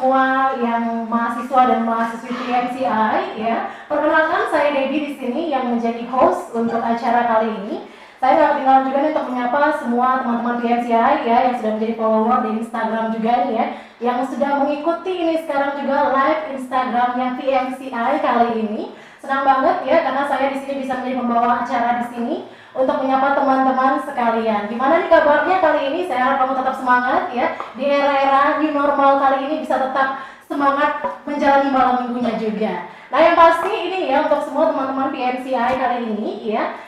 semua yang mahasiswa dan mahasiswi PMCI ya. Perkenalkan saya Debbie di sini yang menjadi host untuk acara kali ini. Saya nggak ketinggalan juga nih untuk menyapa semua teman-teman PMCI ya yang sudah menjadi follower di Instagram juga nih ya, yang sudah mengikuti ini sekarang juga live Instagramnya PMCI kali ini. Senang banget ya karena saya di sini bisa menjadi pembawa acara di sini untuk menyapa teman-teman sekalian. Gimana nih kabarnya kali ini? Saya harap kamu tetap semangat ya. Di era-era new normal kali ini bisa tetap semangat menjalani malam minggunya juga. Nah yang pasti ini ya untuk semua teman-teman PMCI kali ini ya,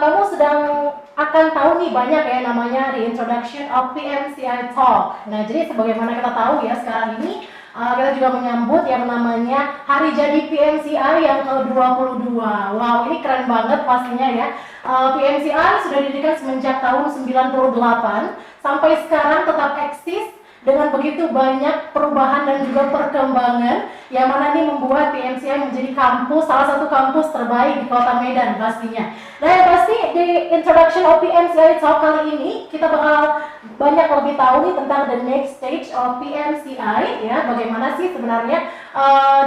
kamu sedang akan tahu nih banyak ya namanya The Introduction of PMCI Talk. Nah jadi sebagaimana kita tahu ya sekarang ini kita juga menyambut yang namanya Hari Jadi PMCI yang ke-22. Wow, ini keren banget pastinya ya. PMCI sudah didirikan semenjak tahun 98 sampai sekarang tetap eksis dengan begitu banyak perubahan dan juga perkembangan yang mana ini membuat PMCI menjadi kampus, salah satu kampus terbaik di Kota Medan pastinya. Nah yang pasti di Introduction of PMCI Talk kali ini kita bakal banyak lebih tahu nih tentang the next stage of PMCI ya, bagaimana sih sebenarnya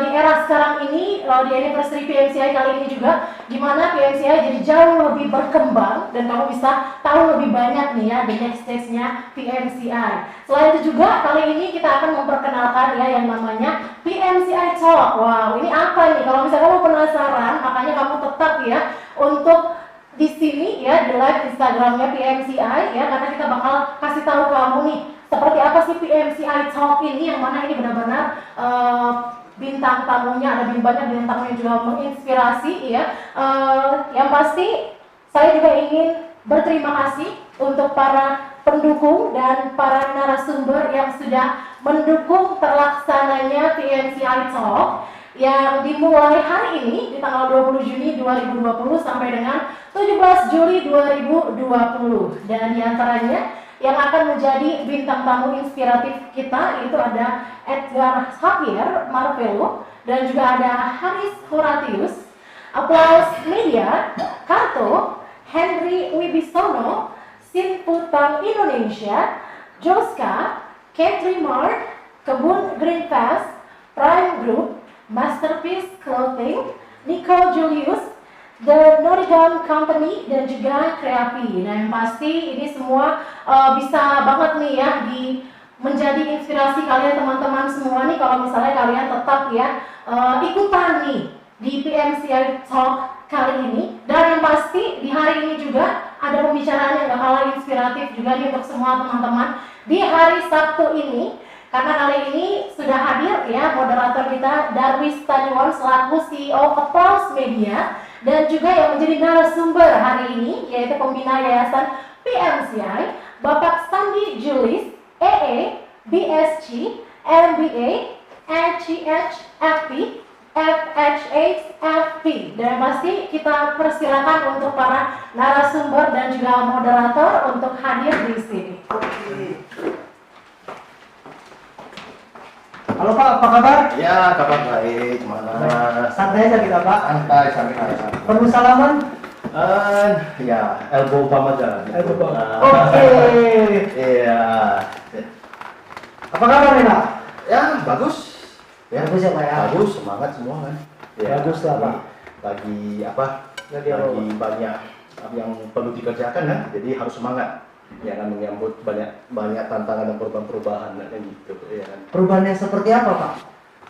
di era sekarang ini di anniversary PMCI kali ini juga gimana PMCI jadi jauh lebih berkembang dan kamu bisa tahu lebih banyak nih ya the next stage-nya PMCI. Selain itu juga kali ini kita akan memperkenalkan ya yang namanya PMCI Talk. Wow, ini apa nih? Kalau misalnya kamu penasaran, makanya kamu tetap ya untuk di sini ya di live Instagramnya PMCI ya, karena kita bakal kasih tahu kamu nih seperti apa sih PMCI Talk ini, yang mana ini benar-benar bintang tamunya ada banyak bintang tamu yang juga menginspirasi ya. Yang pasti saya juga ingin berterima kasih untuk para pendukung dan para narasumber yang sudah mendukung terlaksananya PMCI Talk yang dimulai hari ini di tanggal 20 Juni 2020 sampai dengan 17 Juli 2020. Dan diantaranya yang akan menjadi bintang tamu inspiratif kita itu ada Edgar Xavier Marvelo dan juga ada Haris Horatius, Applause Media, Karto, Henry Wibisono, Sinputang Indonesia, Joska, Catherine Mart, Kebun Green Pass, Prime Group, Masterpiece Clothing, Nico Julius, The Norigan Company, dan juga Kreapi. Nah yang pasti ini semua bisa banget nih ya menjadi inspirasi kalian teman-teman semua nih kalau misalnya kalian tetap ya ikutan nih di PMCI Talk kali ini. Dan yang pasti di hari ini juga ada pembicaraan yang gak kalah inspiratif juga nih untuk semua teman-teman di hari Sabtu ini. Karena kali ini sudah hadir ya moderator kita Darwis Taniwan selaku CEO Applause Media, dan juga yang menjadi narasumber hari ini yaitu pembina Yayasan PMCI Bapak Sandi Julis, EE, BSc, MBA, HCHFP, FHHFP. Dan pasti kita persilakan untuk para narasumber dan juga moderator untuk hadir di sini. Halo Pak, apa kabar? Ya, kabar baik. Mana? Santai aja kita Pak. Santai. Perlu salaman? Ya, elbow palm aja. Elbow palm. Oke. Iya. Apa kabar nih Pak? Ya, bagus. Ya, Bagus ya Pak ya? Bagus, semangat semua kan. Ya, Bagus lah, Pak. Lagi apa? Lagi banyak yang perlu dikerjakan kan. Jadi harus semangat. Jangan menyambut banyak tantangan dan perubahan-perubahan kayak gitu ya kan. Perubahannya seperti apa Pak?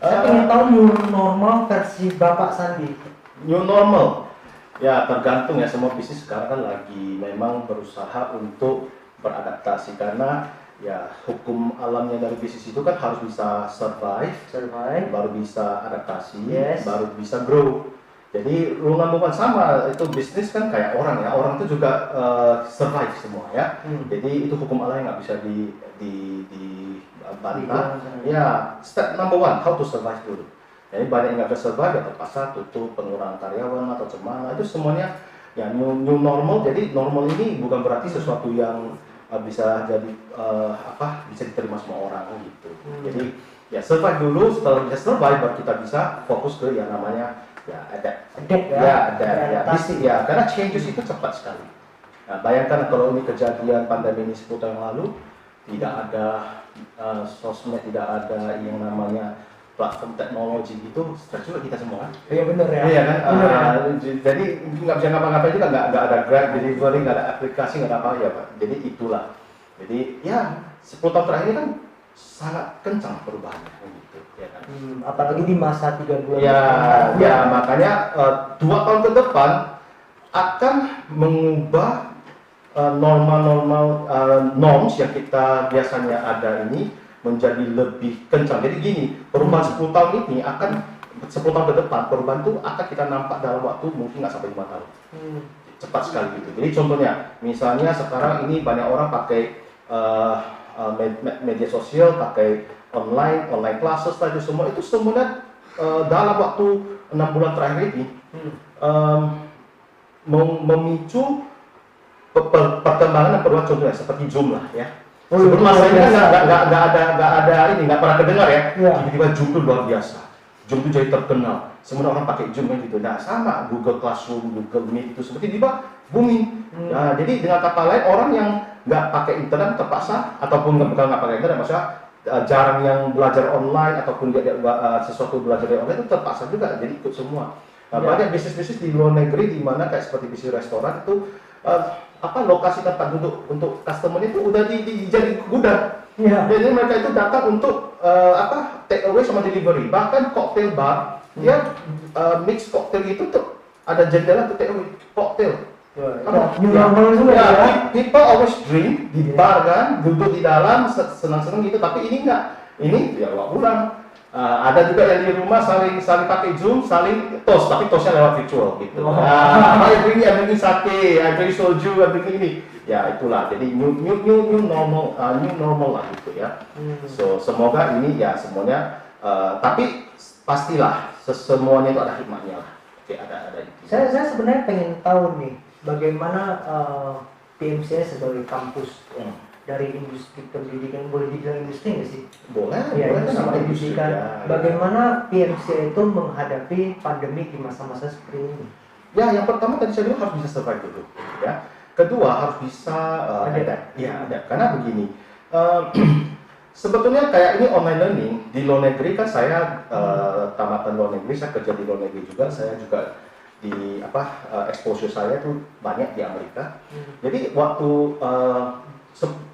Saya ingin tahu new normal versi Bapak Sandi. New normal, ya tergantung ya, semua bisnis sekarang kan lagi memang berusaha untuk beradaptasi karena ya hukum alamnya dari bisnis itu kan harus bisa survive, baru bisa adaptasi, baru bisa grow. Jadi rule number one sama, itu bisnis kan kayak orang ya, orang itu juga survive semua ya. Jadi itu hukum alam yang nggak bisa dibantah. Ya, step number one, how to survive dulu. Jadi banyak yang nggak bisa survive, ya terpaksa tutup, pengurangan karyawan atau cemana, itu semuanya ya new normal. Jadi normal ini bukan berarti sesuatu yang bisa jadi bisa diterima semua orang gitu. Jadi ya survive dulu, setelah bisa survive baru kita bisa fokus ke yang namanya bisnis ya, karena changes itu cepat sekali. Nah, bayangkan kalau ini kejadian pandemi ini 10 tahun yang lalu, tidak ada sosmed, tidak ada yang namanya platform teknologi itu, stres juga kita semua kan? Iya benar ya. Iya kan? Bener, ya. Jadi nggak bisa ngapa-ngapain juga, nggak ada Grab, delivery, nggak ada aplikasi, nggak ada apa ya Pak. Jadi itulah. Jadi ya 10 tahun terakhir ini kan sangat kencang perubahannya gitu ya kan. Apalagi di masa 3 bulan. Ya makanya 2 tahun ke depan akan mengubah normal-normal norms yang kita biasanya ada ini menjadi lebih kencang. Jadi gini, perubahan 10 tahun ini akan 10 tahun ke depan, perubahan itu akan kita nampak dalam waktu mungkin nggak sampai 5 tahun. Cepat sekali gitu. Jadi contohnya, misalnya sekarang ini banyak orang pakai media sosial, pakai online classes, itu semua itu semuanya dalam waktu 6 bulan terakhir ini memicu perkembangan dan perubahan, contohnya seperti Zoom lah ya. Sebelum masa ini kan nggak pernah kedengar ya. Tiba-tiba Zoom itu luar biasa. Zoom itu jadi terkenal. Semua orang pakai Zoom kan gitu. Nah sama Google Classroom, Google Meet itu seperti tiba booming. Nah, jadi dengan kata lain orang yang nggak pakai internet terpaksa ataupun nggak pakai internet, maksudnya jarang yang belajar online ataupun sesuatu belajar dari online itu terpaksa juga jadi ikut semua. Nah, banyak bisnis-bisnis di luar negeri di mana kayak seperti bisnis restoran itu lokasi tempat duduk untuk customer itu udah jadi gudang. Jadi mereka itu datang untuk take away sama delivery. Bahkan cocktail bar dia mix cocktail itu tuh ada jendela untuk take away cocktail. People always drink di bar kan, duduk di dalam senang-senang gitu. Tapi ini enggak, ini ya bawa pulang. Ada juga yang di rumah saling pakai Zoom, saling toast, tapi toastnya lewat virtual gitu. I bring sake, I bring soju, I bring ini. Ya itulah. Jadi new normal lah gitu ya. So semoga ini ya semuanya. Tapi pastilah semuanya itu ada hikmahnya lah. Oke, ada itu. Saya sebenarnya pengen tahu nih bagaimana PMCI sebagai kampus dari industri pendidikan, boleh dibilang industri nggak sih? Boleh Industri sama pendidikan. Bagaimana PMCI itu menghadapi pandemi di masa-masa seperti ini? Ya, yang pertama tadi saya bilang harus bisa survive dulu, ya. Kedua harus bisa adapt. Ya, adapt. Karena begini, sebetulnya kayak ini online learning di luar negeri kan saya tamatan luar negeri, saya kerja di luar negeri juga, saya juga di exposure saya itu banyak di Amerika. Jadi waktu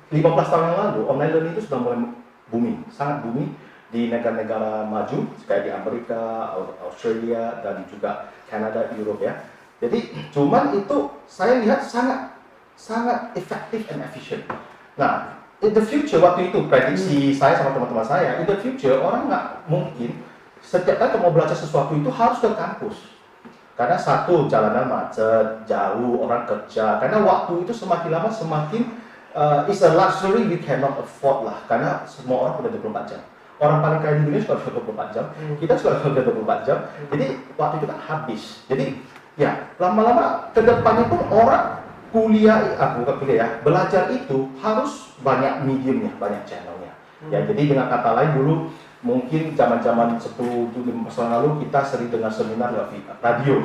15 tahun yang lalu, online learning itu sudah mulai booming, sangat booming di negara-negara maju, kayak di Amerika, Australia, dan juga Kanada, Eropa ya. Jadi, cuman itu saya lihat sangat efektif and efficient. Nah, in the future, waktu itu prediksi saya sama teman-teman saya, in the future orang nggak mungkin setiap kali mau belajar sesuatu itu harus ke kampus. Karena satu, jalanan macet, jauh, orang kerja. Karena waktu itu semakin lama semakin it's a luxury we cannot afford lah, karena semua orang udah 24 jam. Orang paling kaya di dunia sudah 24 jam, kita sudah 24 jam. Jadi waktu itu kan habis. Jadi ya lama-lama ke depannya pun orang belajar itu harus banyak mediumnya, banyak channelnya. Ya jadi dengan kata lain dulu mungkin zaman-zaman 10-15 tahun lalu kita sering dengar seminar lewat radio.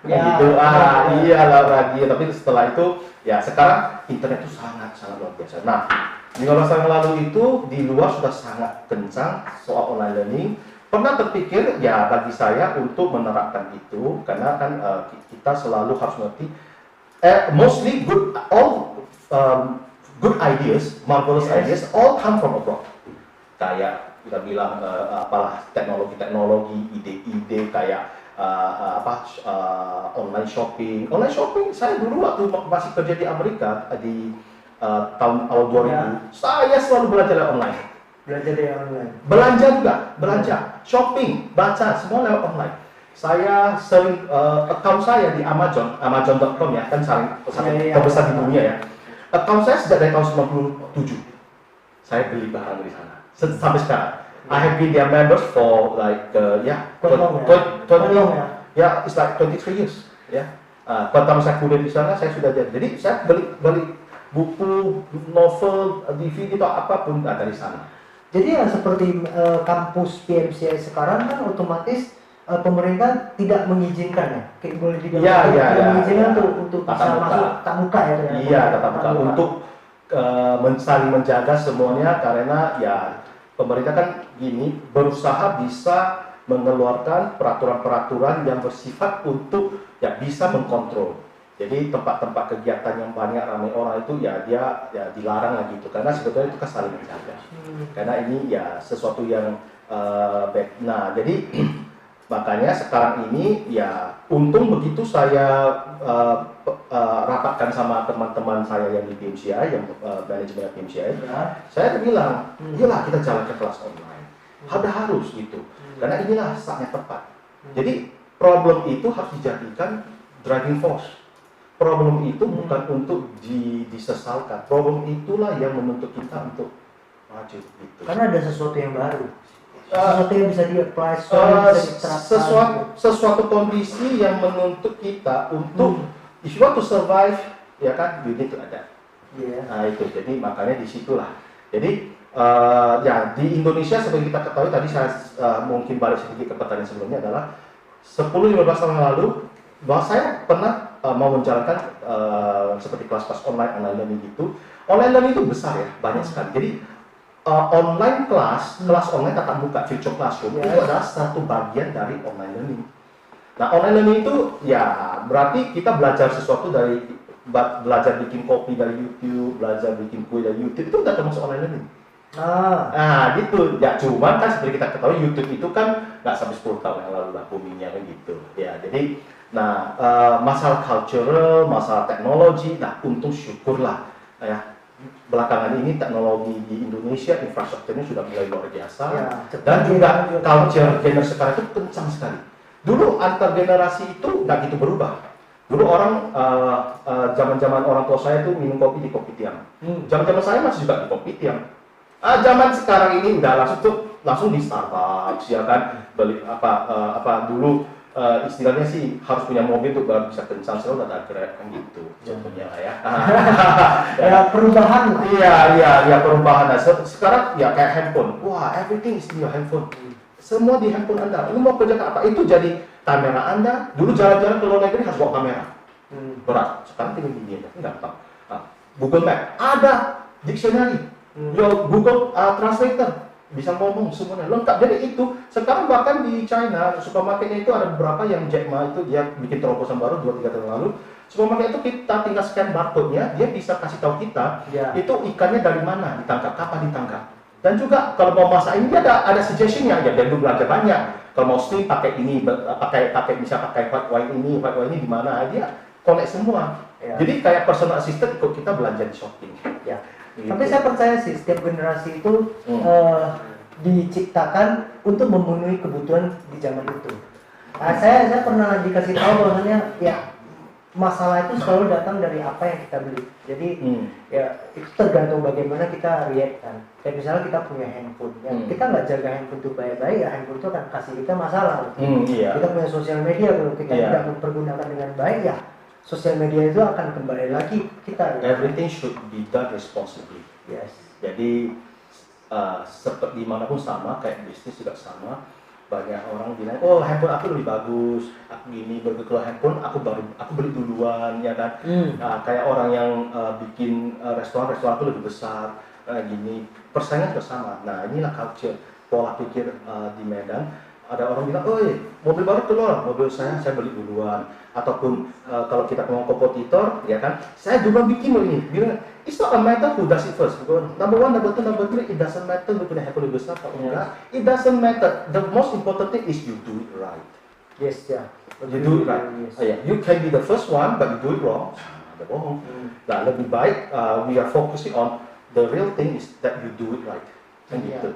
Iyalah radio, tapi setelah itu ya sekarang internet itu sangat luar biasa. Nah, 15 tahun lalu itu di luar sudah sangat kencang soal online learning. Pernah terpikir ya bagi saya untuk menerapkan itu karena kan kita selalu harus mengerti mostly good ideas, marvelous ideas all come from abroad. Kayak kita bilang teknologi, ide-ide kayak online shopping. Saya dulu waktu masih kerja di Amerika di tahun awal 2000, saya selalu belajar online. Belanja juga, shopping, baca, semua lewat online. Saya sering account saya di Amazon.com ya, kan sangat terbesar di dunia ya. Account saya sejak dari tahun 97. Saya beli barang di sana sampai sekarang. I have been their members for like 20 it's like 23 years ya. Pertama saya kuliah di sana saya sudah jadi saya beli buku, novel, DVD atau apapun dari sana. Jadi ya seperti kampus PMCI sekarang kan otomatis pemerintah tidak mengizinkan ya, kayak boleh dibilang tidak mengizinkan untuk bisa masuk tatap muka ya. Iya, tatap muka saling menjaga semuanya, karena ya pemerintah kan gini berusaha bisa mengeluarkan peraturan-peraturan yang bersifat untuk ya bisa mengkontrol. Jadi tempat-tempat kegiatan yang banyak ramai orang itu ya dia ya dilarang lah gitu, karena sebetulnya itu kan saling menjaga. Karena ini ya sesuatu yang baik. Nah, jadi makanya sekarang ini ya untung begitu saya rapatkan sama teman-teman saya yang di PMCI, yang manajemen PMCI, saya bilang, iyalah kita jalan ke kelas online. Harus gitu, karena inilah saatnya tepat. Jadi problem itu harus dijadikan driving force. Problem itu bukan untuk disesalkan. Problem itulah yang menuntut kita untuk maju gitu. Karena ada sesuatu yang baru. Sesuatu yang bisa di-apply, sesuatu kondisi yang menuntut kita untuk if you want to survive, ya kan, you need to adapt. Nah itu, jadi makanya disitulah. Jadi ya di Indonesia seperti kita ketahui tadi, saya mungkin balik sedikit ke pertanyaan sebelumnya adalah 10-15 tahun yang lalu bahwa saya pernah mau menjalankan seperti kelas-kelas online learning gitu. Online learning itu besar ya, banyak sekali. Jadi online kelas online tatap muka, virtual classroom, itu adalah satu bagian dari online learning. Nah, online learning itu ya berarti kita belajar sesuatu dari belajar bikin kopi dari YouTube, belajar bikin kue dari YouTube, itu udah termasuk online learning. Nah, gitu. Ya, cuman kan seperti kita ketahui YouTube itu kan nggak sampai 10 tahun yang lalu lah boomingnya kan gitu. Ya, jadi nah masalah cultural, masalah teknologi, nah untung syukurlah ya. Belakangan ini teknologi di Indonesia, infrastrukturnya sudah mulai luar biasa, dan juga culture generasi sekarang itu kencang sekali. Dulu antar generasi itu nggak gitu berubah. Dulu orang zaman-zaman orang tua saya itu minum kopi di kopi tiam. Zaman-zaman saya masih juga di kopi tiam. Zaman sekarang ini udah langsung di Starbucks, ya kan, beli apa dulu. Istilahnya sih harus punya mobil untuk baru bisa kencang, selalu ada Grab kan gitu contohnya ya. Ya perubahan lah. Iya perubahan. Nah, sekarang ya kayak handphone, wah everything is in your handphone, semua di handphone Anda. Lu mau kerja apa itu jadi kamera Anda. Dulu jalan-jalan ke luar negeri harus bawa kamera, berat. Sekarang tinggal gini aja, gampang. Google Map ada, dictionary, Google Translator, bisa ngomong semuanya lengkap. Jadi itu sekarang bahkan di China supermarketnya itu ada beberapa yang Jack Ma itu dia bikin terobosan baru 2-3 tahun lalu. Supermarket itu kita tinggal scan barcode-nya, dia bisa kasih tahu kita itu ikannya dari mana ditangkap, kapan ditangkap. Dan juga kalau mau masak ini dia ada suggestion-nya, ya dan belanja banyak. Kalau mau steam pakai ini, bisa pakai white wine ini di mana, dia connect semua. Jadi kayak personal assistant ikut kita belanja di shopping. Gitu. Tapi saya percaya sih setiap generasi itu diciptakan untuk memenuhi kebutuhan di zaman itu. Saya pernah dikasih tahu bahwasanya ya masalah itu selalu datang dari apa yang kita beli. Jadi ya itu tergantung bagaimana kita react kan. Kayak misalnya kita punya handphone, ya, kita nggak jaga handphone itu baik-baik, ya handphone itu akan kasih kita masalah. Kita punya sosial media, kalau kita tidak mempergunakan dengan baik, ya sosial media itu akan kembali lagi kita. Everything should be done responsibly. Yes. Jadi seperti dimanapun sama, kayak bisnis juga sama. Banyak orang bilang, oh handphone aku lebih bagus, aku gini, begitu handphone aku beli duluan, ya kan. Kayak orang yang bikin restoran aku lebih besar, gini. Persaingan juga sama. Nah inilah culture, pola pikir di Medan. Ada orang bilang, oh mobil baru keluar, mobil saya beli duluan. Ataupun kalau kita ngomong kompetitor, ya kan, saya juga bikin loh ini. Bilang, it's not a matter who does it first. Number one, number two, number three, it doesn't matter lu punya handphone lebih besar atau enggak. It doesn't matter. The most important thing is you do it right. Yes, ya. You do it right. Yes. You can be the first one, but you do it wrong. Ada bohong. Nah, lebih baik we are focusing on the real thing is that you do it right. Kan gitu.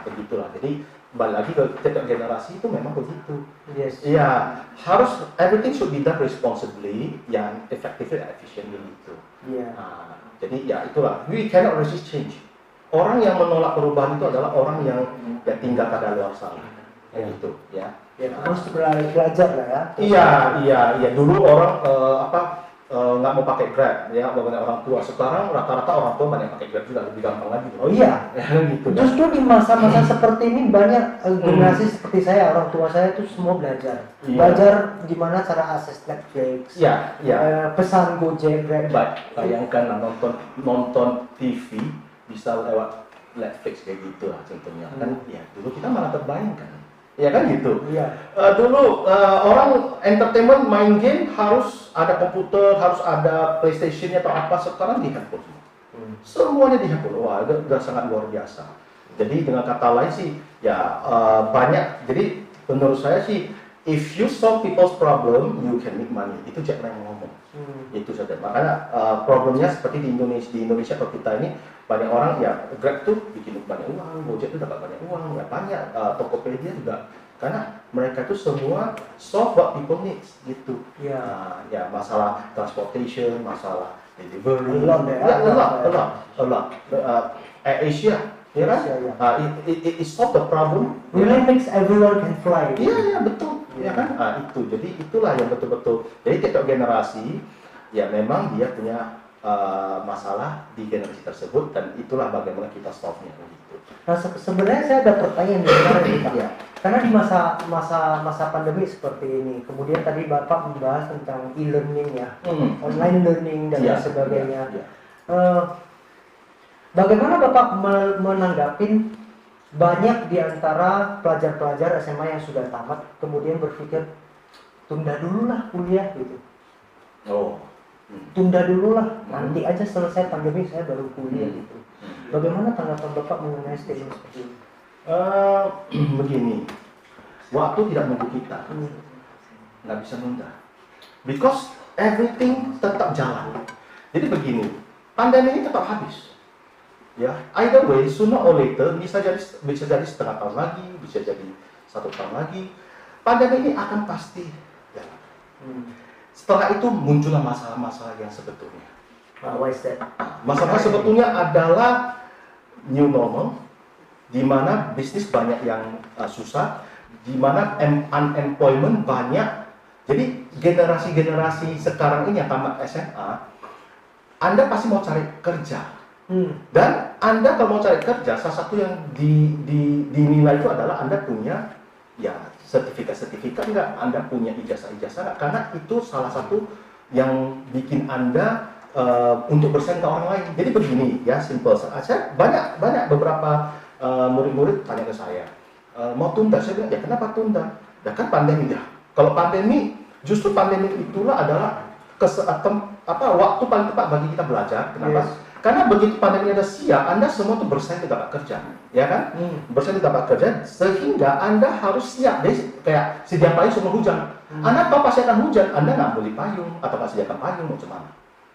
Begitulah. Jadi balik lagi ke setiap generasi itu memang begitu. Yes. Iya, harus everything should be done responsibly, yang effectively and efficiently gitu. Jadi ya itulah, we cannot resist change. Orang yang menolak perubahan itu adalah orang yang tinggal pada luar sana. Gitu, ya. Ya harus belajar lah ya. Iya. Dulu orang nggak mau pakai Grab, ya banyak orang tua. Sekarang rata-rata orang tua banyak pakai Grab juga, lebih gampang lagi. Oh iya, gitu. justru di masa-masa seperti ini banyak generasi seperti saya, orang tua saya tuh semua belajar, belajar gimana cara akses Netflix, pesan Gojek, Grab. Bayangkan nonton TV bisa lewat Netflix kayak gitu lah contohnya. Kan ya dulu kita malah terbayangkan. Ya kan gitu. Iya. Dulu orang entertainment main game harus ada komputer, harus ada PlayStation atau apa, sekarang di handphone semua. Semuanya di handphone. Wah, itu udah sangat luar biasa. Jadi dengan kata lain sih, ya banyak. Jadi menurut saya sih, if you solve people's problem, you can make money. Itu Jack Ma yang ngomong. Itu saja. Makanya problemnya seperti di Indonesia kalau kita ini banyak orang ya Grab tuh bikin banyak uang, Gojek tuh dapat banyak uang, ya banyak Tokopedia juga, karena mereka tuh semua solve what people needs gitu. Ya masalah transportation, masalah delivery, a lot. Asia, ya kan? It solve the problem. Really makes everyone can fly. Iya betul, ya kan? Itu, jadi itulah yang betul-betul. Jadi tiap generasi, ya memang dia punya masalah di generasi tersebut, dan itulah bagaimana kita solve-nya gitu. Nah sebenarnya saya ada pertanyaan nih Pak ya, karena di masa pandemi seperti ini, kemudian tadi Bapak membahas tentang e-learning ya, online learning dan lain sebagainya. Bagaimana Bapak menanggapin banyak di antara pelajar-pelajar SMA yang sudah tamat kemudian berpikir tunda dulu lah kuliah gitu. Tunda dulu lah, nanti aja selesai pandemi saya baru kuliah gitu. Bagaimana tanggapan Bapak mengenai statement seperti ini? Begini, waktu tidak menunggu kita, nggak bisa nunda. Because everything tetap jalan. Jadi begini, pandemi ini tetap habis. Ya, either way, sooner or later bisa jadi setengah tahun lagi, bisa jadi 1 tahun lagi. Pandemi ini akan pasti jalan. Setelah itu muncullah masalah-masalah yang sebetulnya. Masalah sebetulnya adalah new normal, di mana bisnis banyak yang susah, di mana unemployment banyak. Jadi generasi sekarang ini yang tamat SMA, Anda pasti mau cari kerja. Dan Anda kalau mau cari kerja, salah satu yang dinilai itu adalah Anda punya ya sertifikat nggak, Anda punya ijazah nggak, karena itu salah satu yang bikin Anda untuk bersaing ke orang lain. Jadi begini ya, simple. Saya banyak beberapa murid-murid tanya ke saya, mau tunda? Saya bilang, ya kenapa tunda? Ya kan pandemi ya. Kalau pandemi, justru pandemi itulah adalah waktu paling tepat bagi kita belajar. Kenapa? Karena begitu pandemi ada siap, Anda semua tuh bersaing untuk dapat kerja, ya kan? Bersaing untuk dapat kerja, sehingga Anda harus siap. Jadi kayak sedia payung sebelum hujan. Anda tahu pasti akan hujan, Anda nggak beli payung atau nggak sediakan payung, mau gimana?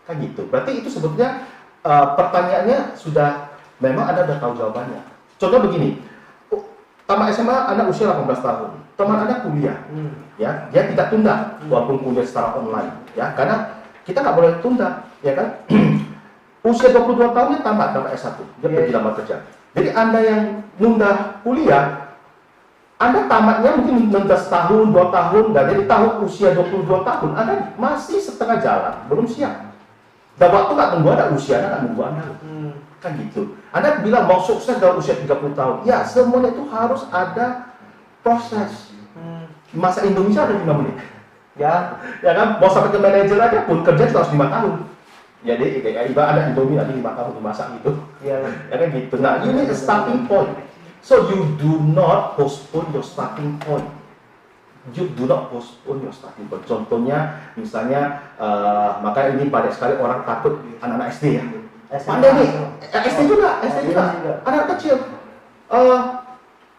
Kan gitu. Berarti itu sebetulnya pertanyaannya sudah memang Anda udah tahu jawabannya. Contoh begini, tamat SMA Anda usia 18 tahun, teman Anda kuliah, ya dia tidak tunda walaupun kuliah secara online, ya karena kita nggak boleh tunda, ya kan? Usia 22 tahun dia tamat S1, dia pergi lamar kerja. Jadi Anda yang nunda kuliah, Anda tamatnya mungkin nunda setahun, 2 tahun, dan jadi tahun usia 22 tahun, Anda masih setengah jalan, belum siap. Dan waktu nggak nunggu Anda, usia Anda nggak nunggu Anda. Kan gitu. Anda bilang mau sukses dalam usia 30 tahun, ya semuanya itu harus ada proses. Masa Indonesia ada 5 menit. Ya kan, mau sampai ke manajer aja pun kerja harus 5 tahun. Jadi kayak ada Indomie nanti 5 tahun dimasak gitu. Ya kan gitu. Nah, you need a starting point. So you do not postpone your starting point. You do not postpone your starting point. Contohnya, misalnya, maka ini banyak sekali orang takut anak-anak SD ya. Pandemi, SD juga, anak kecil.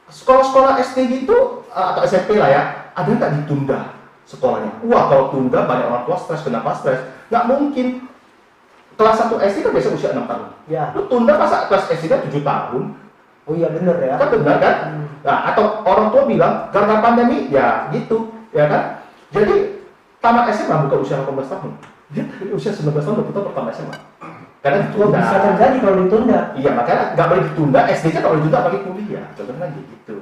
Sekolah-sekolah SD gitu atau SMP lah ya, ada nggak ditunda sekolahnya? Wah, kalau tunda banyak orang tua stres. Kenapa stres? Nggak mungkin. Kelas 1 SD kan biasa usia 6 tahun. Ya. Lu tunda pas kelas SD kan 7 tahun. Oh iya benar ya. Kan benar kan? Nah, atau orang tua bilang karena pandemi, ya gitu, ya kan? Jadi tamat SMA bukan usia 18 tahun. Dia usia 19 tahun udah tamat SMA. Karena ditunda. Bisa terjadi kalau ditunda. Iya, makanya nggak boleh ditunda. SD kan kalau ditunda apalagi kuliah. Contohnya kan gitu.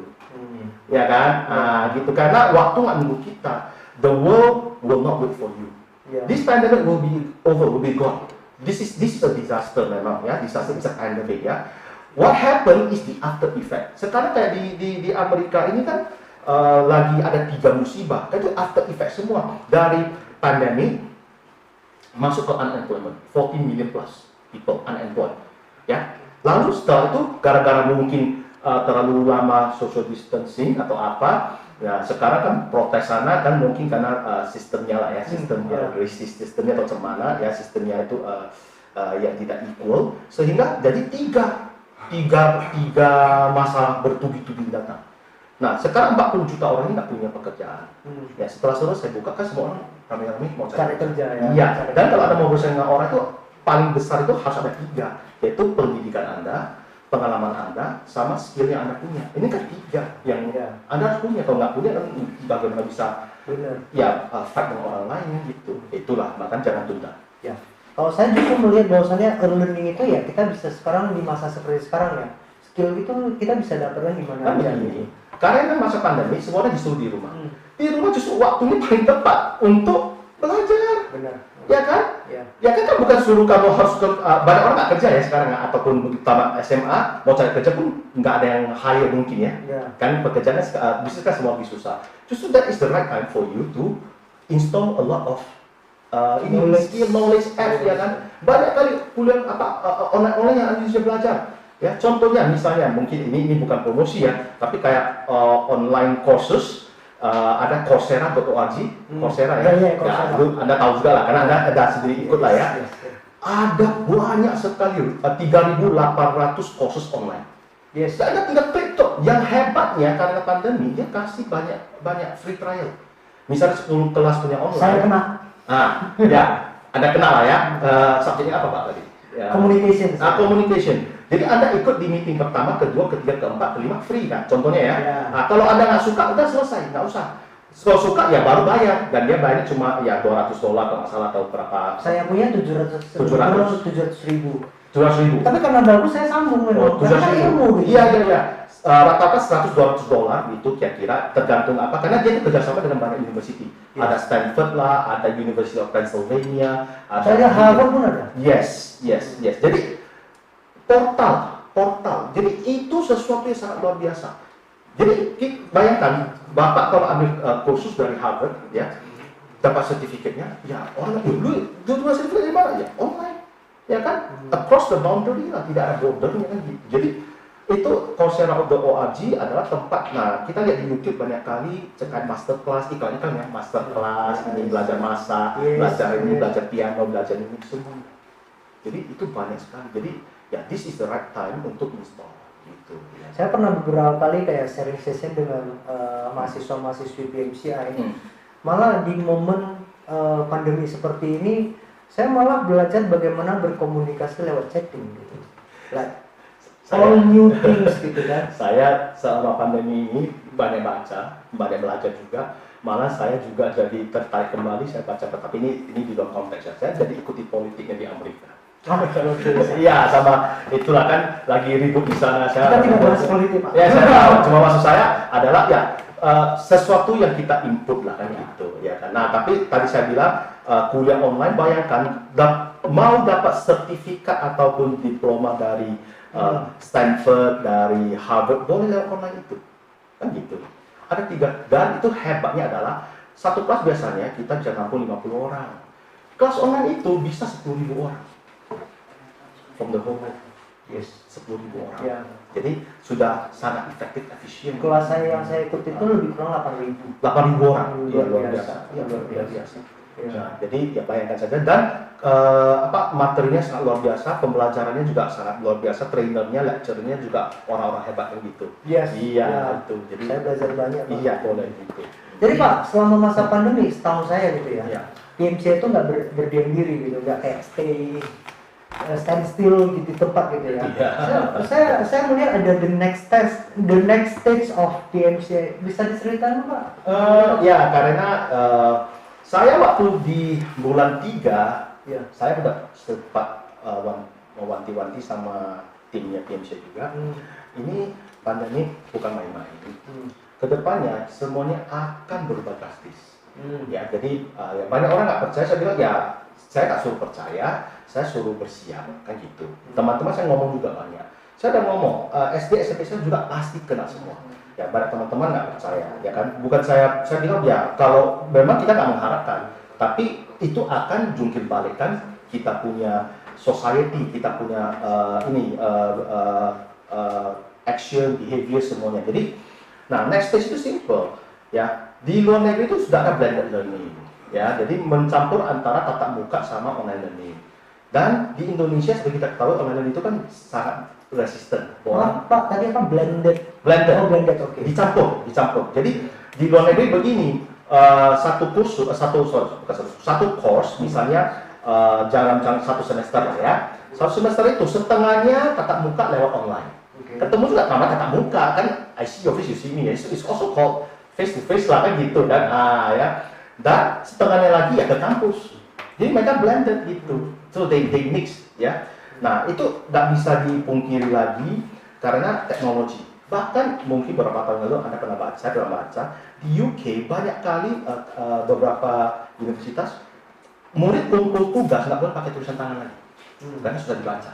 Ya kan? Nah, gitu, karena waktu nggak nunggu kita. The world will not wait for you. This pandemic will be over, will be gone. This is a disaster memang ya, disaster is a pandemic ya. What happened is the after effect. Sekarang kayak di Amerika ini kan lagi ada 3 musibah, itu after effect semua dari pandemi masuk ke unemployment, 14 million plus people unemployed ya. Lalu setelah itu gara-gara mungkin terlalu lama social distancing atau apa, ya sekarang kan protes sana kan mungkin karena sistemnya lah ya, sistemnya sistemnya atau cemana ya, sistemnya itu yang tidak equal, sehingga jadi tiga masalah bertubi-tubi datang. Nah sekarang 40 juta orang ini nggak punya pekerjaan. Ya setelah selesai buka kan semua orang ramai-ramai mau cari kerja ya. Iya. Dan kalau Anda mau bersaing dengan orang itu paling besar itu harus ada 3, yaitu pendidikan Anda, pengalaman Anda, sama skill yang Anda punya. Ini kan 3 yang Anda harus punya. Kalau nggak punya kan bagaimana bisa fight dengan orang lain gitu. Itulah, makanya jangan tunda. Ya. Kalau saya justru melihat bahwasannya early learning itu ya kita bisa sekarang di masa seperti sekarang ya. Skill itu kita bisa dapatkan di mana aja. Karena kan masa pandemi semuanya disuruh di rumah. Di rumah justru waktunya paling tepat untuk belajar. Benar. Ya kan? Ya kan bukan suruh kamu harus ke banyak orang nggak kerja ya sekarang, ataupun begitu tamat SMA mau cari kerja pun nggak ada yang hire mungkin ya. Kan pekerjaannya bisnis kan semua lebih susah. Justru that is the right time for you to install a lot of skill knowledge app ya kan. Banyak kali kuliah online yang Anda bisa belajar. Ya, contohnya misalnya mungkin ini bukan promosi ya, tapi kayak online courses ada Coursera.org, Coursera ya. Ya, Anda tahu juga lah, karena Anda ada sendiri ikut lah ya. Ada banyak sekali 3.800 courses online. Anda tinggal klik tuh. Yang hebatnya karena pandemi dia kasih banyak free trial. Misalnya 10 kelas punya online. Saya kena. Ya, Anda kenal lah ya. Subjeknya apa Pak tadi? Ya. Communication. Communication. Jadi Anda ikut di meeting pertama, kedua, ketiga, keempat, kelima free kan, contohnya ya. Nah, kalau Anda nggak suka, udah selesai, nggak usah. Kalau suka ya baru bayar, dan dia bayarnya cuma ya $200 kalau nggak salah atau berapa. Saya punya 700 ribu. 700 ribu. Tapi karena bagus saya sambung memang. 700 ribu. Iya. Rata-rata $100-$200 itu kira-kira tergantung apa, karena dia itu kerjasama dengan banyak university. Ada Stanford lah, ada University of Pennsylvania, ada Harvard pun ada. Yes. Jadi portal. Jadi itu sesuatu yang sangat luar biasa. Jadi bayangkan Bapak kalau ambil kursus dari Harvard ya, dapat sertifikatnya, ya orang dulu sertifikat di mana ya? Online. Ya kan? Across the boundary lah, tidak ada bordernya kan gitu. Jadi itu Coursera.org adalah tempat. Nah, kita lihat di YouTube banyak kali cekan masterclass, iklan-iklan ya, masterclass, ini belajar masak, belajar piano, belajar ini semua. Jadi itu banyak sekali. Jadi ya, this is the right time untuk install gitu. Ya. Saya pernah beberapa kali kayak sharing session dengan mahasiswa-mahasiswi PMCI. Malah di momen pandemi seperti ini, saya malah belajar bagaimana berkomunikasi lewat chatting gitu. All new things gitu kan. Saya selama pandemi ini banyak baca, banyak belajar juga. Malah saya juga jadi tertarik kembali, saya baca, tapi ini di luar konteks. Saya jadi ikuti politiknya di Amerika. Iya, sama itulah kan lagi ribut di sana. Kita tidak bahas politik, Pak. Ya, saya tahu. Cuma maksud saya adalah ya sesuatu yang kita input lah kan gitu ya kan. Nah, tapi tadi saya bilang kuliah online, bayangkan mau dapat sertifikat ataupun diploma dari Stanford, dari Harvard, boleh lewat online itu kan gitu. Ada 3, dan itu hebatnya adalah satu kelas biasanya kita bisa nampung 50 orang. Kelas online itu bisa 10.000 orang. From the whole world. 10.000 orang. Ya. Jadi sudah sangat efektif, efisien. Kelas yang saya ikut itu lebih kurang 8.000. 8.000 orang. Luar Luar biasa. biasa. Nah, jadi ya bayangkan saja, dan materinya sangat luar biasa, pembelajarannya juga sangat luar biasa, trainernya, lecturernya juga orang-orang hebat yang gitu. Iya, itu. Jadi saya belajar banyak. Iya, boleh gitu. Jadi Pak, selama masa pandemi, setahu saya gitu ya, Iya. PMC itu nggak berdiam diri gitu, nggak kayak stand still di tempat gitu ya. Iya. Saya melihat ada the next stage of PMC. Bisa diceritakan Pak? Ya, karena saya waktu di bulan 3, saya sudah sempat mewanti-wanti sama timnya PMC juga. Ini pandemi bukan main-main. Kedepannya semuanya akan berubah drastis. Ya, jadi ya banyak orang nggak percaya. Saya bilang ya saya nggak suruh percaya, saya suruh bersiap kan gitu. Teman-teman saya ngomong juga banyak. Saya udah ngomong SD SMP saya juga pasti kena semua. Ya banyak teman-teman nggak percaya, ya kan. Bukan saya bilang ya kalau memang kita nggak mengharapkan, tapi itu akan jungkir balikkan kita punya society, kita punya action, behavior semuanya. Jadi, nah next stage itu simple, ya. Di luar negeri itu sudah ada blended learning, ya. Jadi mencampur antara tatap muka sama online learning. Dan di Indonesia seperti kita ketahui online learning itu kan sangat resisten. Pak, tadi kan blended. Blended. Oh, blended, oke. Dicampur. Jadi di luar negeri begini, satu course misalnya jalan satu semester lah ya. Satu semester itu setengahnya tatap muka lewat online. Ketemu juga sama tatap muka kan, I see your face, you see me. It's also called face to face lah kan gitu dan ya. Dan setengahnya lagi ya ke kampus. Jadi mereka blended gitu. So they mix ya. Nah itu nggak bisa dipungkiri lagi karena teknologi. Bahkan mungkin beberapa tahun lalu Anda pernah baca di UK banyak kali beberapa universitas murid kumpul tugas nggak boleh pakai tulisan tangan lagi karena sudah dibaca.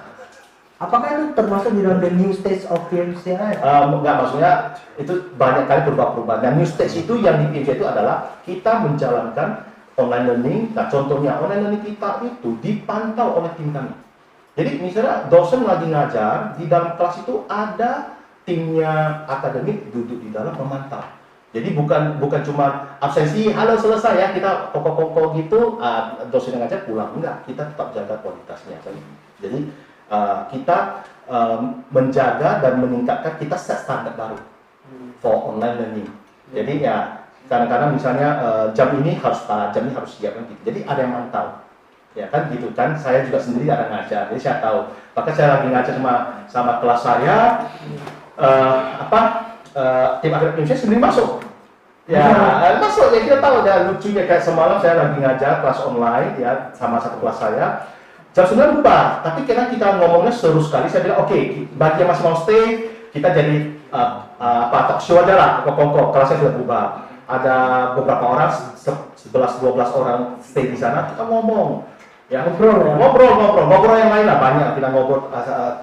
Apakah itu termasuk di dalam the new stage of PMCI? Enggak, maksudnya itu banyak kali perubahan-perubahan. Dan new stage itu yang di PMCI itu adalah kita menjalankan online learning. Nah contohnya online learning kita itu dipantau oleh tim kami. Jadi misalnya dosen lagi ngajar, di dalam kelas itu ada timnya akademik duduk di dalam memantau. Jadi bukan cuma absensi, halo selesai ya kita pokok-pokok gitu, dosen yang ngajar pulang, enggak, kita tetap jaga kualitasnya. Jadi kita menjaga dan meningkatkan, kita set standar baru for online learning. Jadi ya kadang-kadang misalnya jam ini harus jam ini harus siap kan gitu. Jadi ada yang mantau, ya kan gitu kan. Saya juga sendiri ada ngajar, jadi saya tahu. Bahkan saya lagi ngajar sama kelas saya, tim akademik saya sendiri masuk. Ya, masuk ya kita tahu ya lucunya kayak semalam saya lagi ngajar kelas online ya sama satu kelas saya. Jam 9 bubar, tapi karena kita ngomongnya seru sekali, saya bilang oke, bagi yang masih mau stay, kita jadi talk show aja lah, kongko, kelasnya sudah bubar. Ada beberapa orang, 11-12 orang stay di sana, kita ngomong. Ya, ngobrol yang lain lah, banyak. Kita ngobrol,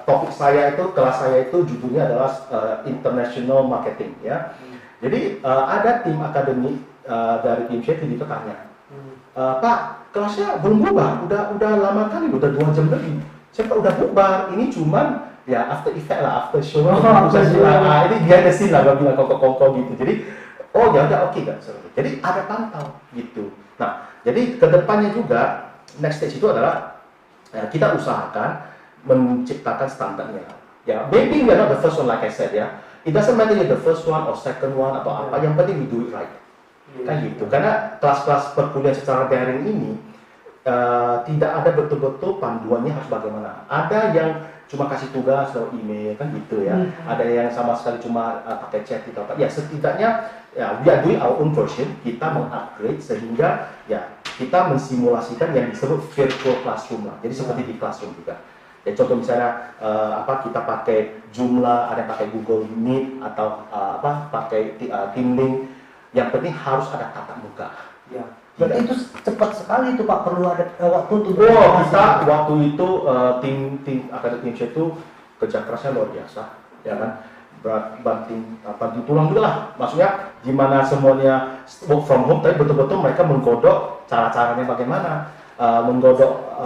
topik saya itu, kelas saya itu judulnya adalah International Marketing ya. Jadi ada tim akademik dari tim saya itu tanya, Pak, kelasnya belum bubar, udah lama kali, udah 2 jam lebih. Saya udah bubar, ini cuman ya after effect lah, after show. Ini behind the scene lah, gue bilang kongko gitu. Jadi, oh ya udah oke kan. Jadi ada pantau gitu. Nah, jadi kedepannya juga next stage itu adalah kita usahakan menciptakan standarnya. Ya, maybe we are not the first one like I said ya. It doesn't matter you're the first one or second one atau apa, yang penting we do it right. Kan gitu, karena kelas-kelas perkuliahan secara daring ini tidak ada betul-betul panduannya harus bagaimana. Ada yang cuma kasih tugas lewat email kan gitu ya. Ada yang sama sekali cuma pakai chat atau apa. Ya setidaknya ya we are doing our own version. Kita mengupgrade sehingga ya kita mensimulasikan yang disebut virtual classroom lah. Jadi seperti di classroom juga. Ya contoh misalnya kita pakai Joomla, ada pakai Google Meet atau pakai TeamLink. Yang penting harus ada tatap muka. Ya. Berarti itu cepat sekali itu Pak, perlu ada waktu untuk. Kita waktu itu tim akademik itu kerja kerasnya luar biasa, ya kan. Banting tulang juga lah. Maksudnya gimana semuanya work from home, tapi betul-betul mereka menggodok cara-caranya bagaimana, menggodok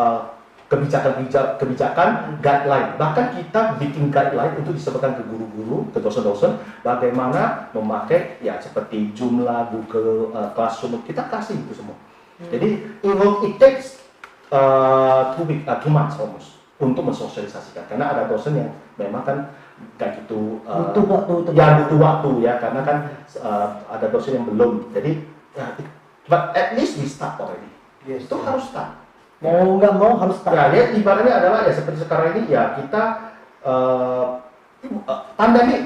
kebijakan guideline. Bahkan kita bikin guideline untuk disebarkan ke guru-guru, ke dosen-dosen bagaimana memakai ya seperti Joomla, Google Classroom, kita kasih itu semua. Jadi it takes 2 months almost untuk mensosialisasikan, karena ada dosen yang memang kan kayak gitu butuh waktu ya, karena kan ada dosen yang belum. Jadi but at least we start already. Itu harus start. Mau nggak mau harus start. Ya, ibaratnya adalah ya seperti sekarang ini ya kita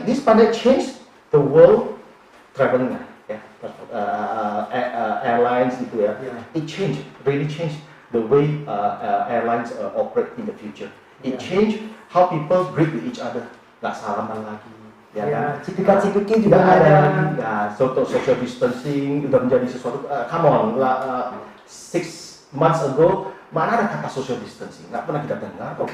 this pandemic change the world traveling ya, airlines gitu ya. It really changed the way airlines operate in the future. It changed how people greet with each other. Nggak salaman lagi, ya kan? Cipika-cipiki juga Nggak ada. lagi, ya, social distancing udah menjadi sesuatu. Come on, 6 months ago mana ada kata social distancing? Nggak pernah kita dengar kok.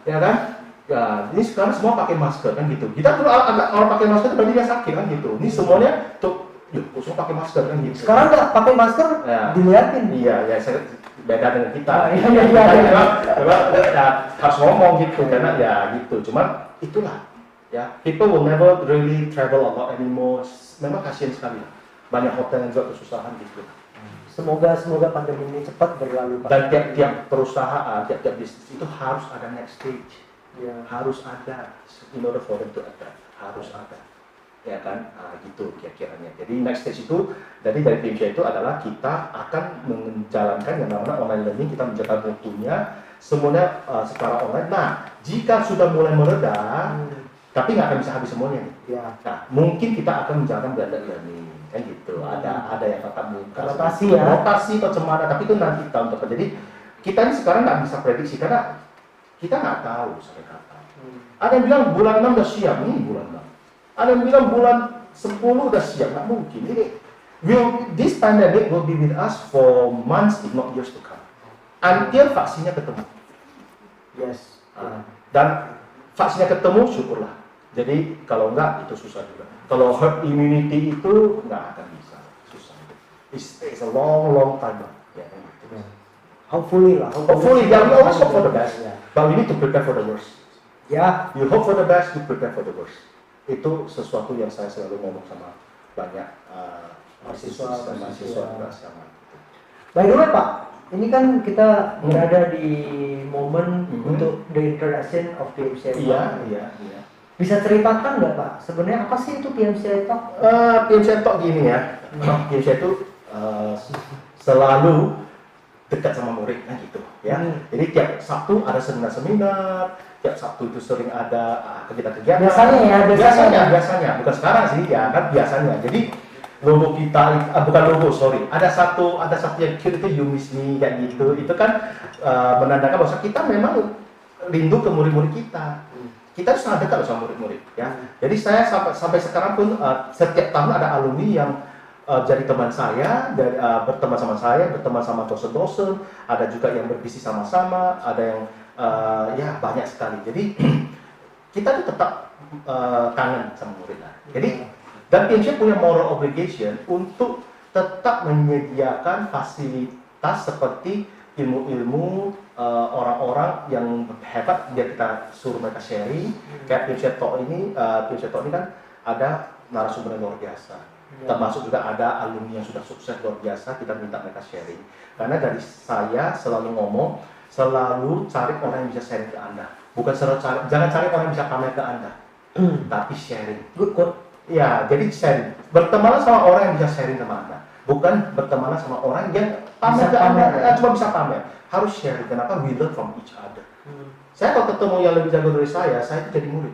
Ya kan? Ya, ini sekarang semua pakai masker kan gitu. Kita tuh kalau pakai masker itu berarti dia sakit kan gitu. Ini semuanya tuh, yuk, semua pakai masker kan gitu. Sekarang nggak pakai masker, dilihatin. Iya, ya saya beda dengan kita. Iya. Harus ngomong gitu karena ya gitu. Cuman itulah ya, people will never really travel a lot anymore. Memang kasihan sekali. Banyak hotel yang juga kesusahan gitu. Semoga pandemi ini cepat berlalu, Pak. Dan tiap perusahaan, tiap bisnis itu harus ada next stage. Ya, harus ada, in order for them to adapt, harus ada, ya kan, gitu kira-kiranya. Jadi next stage itu, dari PMCI itu adalah kita akan menjalankan yang namanya online learning, kita menjaga mutunya, semuanya secara online. Nah, jika sudah mulai mereda, tapi nggak akan bisa habis semuanya nih. Ya. Nah, mungkin kita akan menjalankan blended learning, kan gitu. Ada yang tatap muka, rotasi atau cemana, tapi itu nanti tahun depan. Jadi kita ini sekarang nggak bisa prediksi karena kita nggak tahu sampai kapan. Ada yang bilang bulan 6 udah siap, ini bulan 6. Ada yang bilang bulan 10 udah siap, nggak mungkin. Jadi, this pandemic will be with us for months, if not years to come. Until vaksinnya ketemu. Yes. Dan vaksinnya ketemu, syukurlah. Jadi, kalau enggak, itu susah juga. Kalau herd immunity itu nggak akan bisa, susah. It's a long time. Ya, gitu. Hopefully lah. Hopefully, yeah, we always hope for the best. But we need to prepare for the worst. Ya. You hope for the best, you prepare for the worst. Itu sesuatu yang saya selalu ngomong sama banyak mahasiswa sama. By the way, Pak, ini kan kita berada di momen untuk the introduction of PMCI. Iya. Bisa ceritakan nggak, Pak? Sebenarnya apa sih itu PMCI Talk? PMCI Talk gini ya. PMCI itu selalu dekat sama murid kan gitu ya. Jadi tiap Sabtu ada seminar-seminar, tiap Sabtu itu sering ada kegiatan-kegiatan. Biasanya, bukan sekarang sih ya kan biasanya. Jadi logo kita bukan logo, sorry. Ada satu yang cute itu You Miss Me kayak gitu. Itu kan menandakan bahwa kita memang rindu ke murid-murid kita. Kita sangat dekat sama murid-murid ya. Jadi saya sampai sekarang pun setiap tahun ada alumni yang jadi teman saya, berteman sama saya, berteman sama dosen-dosen, ada juga yang berbisnis sama-sama, ada yang ya banyak sekali. Jadi kita tuh tetap kangen sama murid lah. Jadi dan PMCI punya moral obligation untuk tetap menyediakan fasilitas seperti ilmu-ilmu orang-orang yang hebat, biar kita suruh mereka sharing. Kayak PMCI Talk ini kan ada narasumber yang luar biasa. Termasuk juga ada alumni yang sudah sukses luar biasa, kita minta mereka sharing. Karena dari saya selalu ngomong, selalu cari orang yang bisa sharing ke Anda. Jangan cari orang yang bisa pamer ke Anda, tapi sharing. Good. Ya, jadi sharing. Bertemanlah sama orang yang bisa sharing sama Anda, bukan bertemanlah sama orang yang pamer ke Anda, cuma bisa pamer. Harus sharing. Kenapa? We learn from each other. Saya kalau ketemu yang lebih jago dari saya itu jadi murid.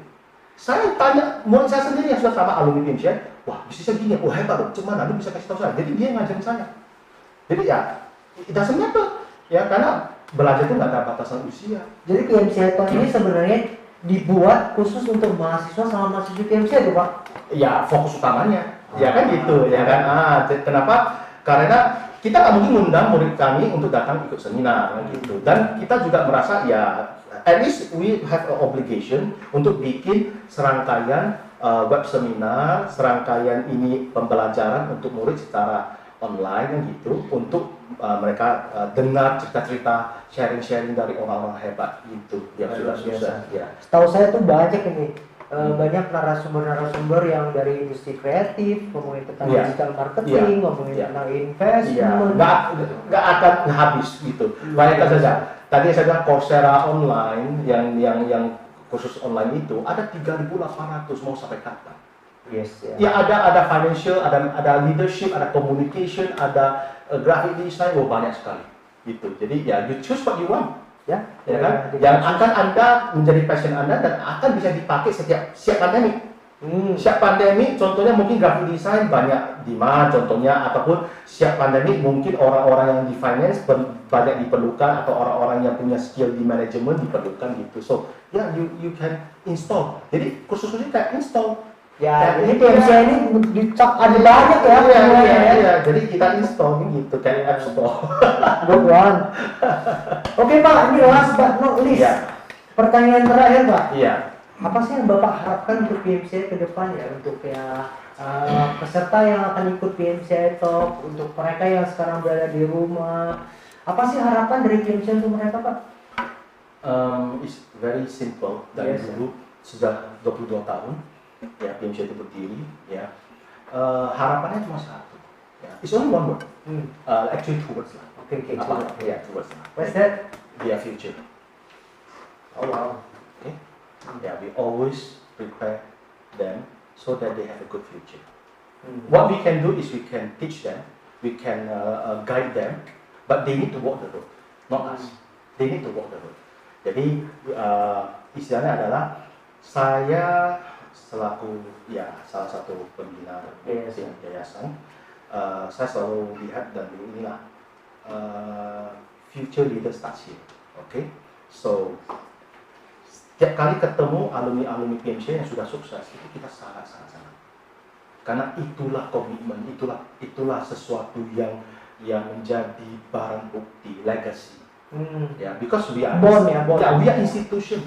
Saya tanya murid saya sendiri yang sudah sama alumni PMCI, wah bisnisnya gini, wah hebat loh, cuman lu bisa kasih tahu saya. Jadi dia ngajarin saya. Jadi ya, it doesn't matter. Ya, karena belajar itu nggak ada batasan usia. Jadi PMCI Talk ini sebenarnya dibuat khusus untuk mahasiswa sama mahasiswa PMCI itu, Pak? Ya, fokus utamanya. Ya kan gitu, ya kan. Kenapa? Karena kita nggak mungkin mengundang murid kami untuk datang ikut seminar, gitu. Dan kita juga merasa ya, at least we have an obligation untuk bikin serangkaian web seminar, serangkaian ini pembelajaran untuk murid secara online gitu, untuk mereka dengar cerita-cerita, sharing-sharing dari orang-orang hebat gitu yang sudah sukses. Ya. Setahu saya tuh banyak ini. Banyak narasumber yang dari industri kreatif, ngomongin tentang digital marketing, ngomongin tentang investment. Nggak akan habis gitu. Bayangkan saja, tadi saya bilang Coursera online yang khusus online itu ada 3.800, mau sampai kapan? Yes. Ya ada financial, ada leadership, ada communication, ada graphic design, banyak sekali gitu. Jadi ya you choose what you want. Ya kan? Yang akan Anda menjadi passion Anda dan akan bisa dipakai siap pandemi. Siap pandemi, contohnya mungkin graphic design banyak demand contohnya, ataupun siap pandemi mungkin orang-orang yang di finance banyak diperlukan, atau orang-orang yang punya skill di manajemen diperlukan gitu. So, ya you can install. Jadi khususnya kayak install. Ya, jadi PMCI ini ada banyak ya. Iya, jadi kita install gitu kayak App Store. Good one. Oke Pak, ini last but not least. Iya. Pertanyaan terakhir Pak. Iya. Apa sih yang Bapak harapkan untuk PMCI ke depan ya, untuk ya peserta yang akan ikut PMCI Talk, untuk mereka yang sekarang berada di rumah, apa sih harapan dari PMCI untuk mereka Pak? It's very simple. Dari dulu sudah 22 tahun ya PMCI itu berdiri ya. Harapannya cuma satu. Ya. It's only one word. Actually two words lah. Okay. Ya, two words lah. What's that? Their future. Oh wow. Okay. Yeah, we always prepare them so that they have a good future. What we can do is we can teach them, we can guide them, but they need to walk the road, not us. They need to walk the road. Jadi istilahnya adalah saya selaku ya salah satu pembina yayasan, saya selalu lihat dan inilah future leader starts here. Okay, so setiap kali ketemu alumni-alumni PMCI yang sudah sukses, itu kita sangat senang. Karena itulah komitmen, itulah sesuatu yang menjadi barang bukti, legacy. Yeah, because we are we are institution.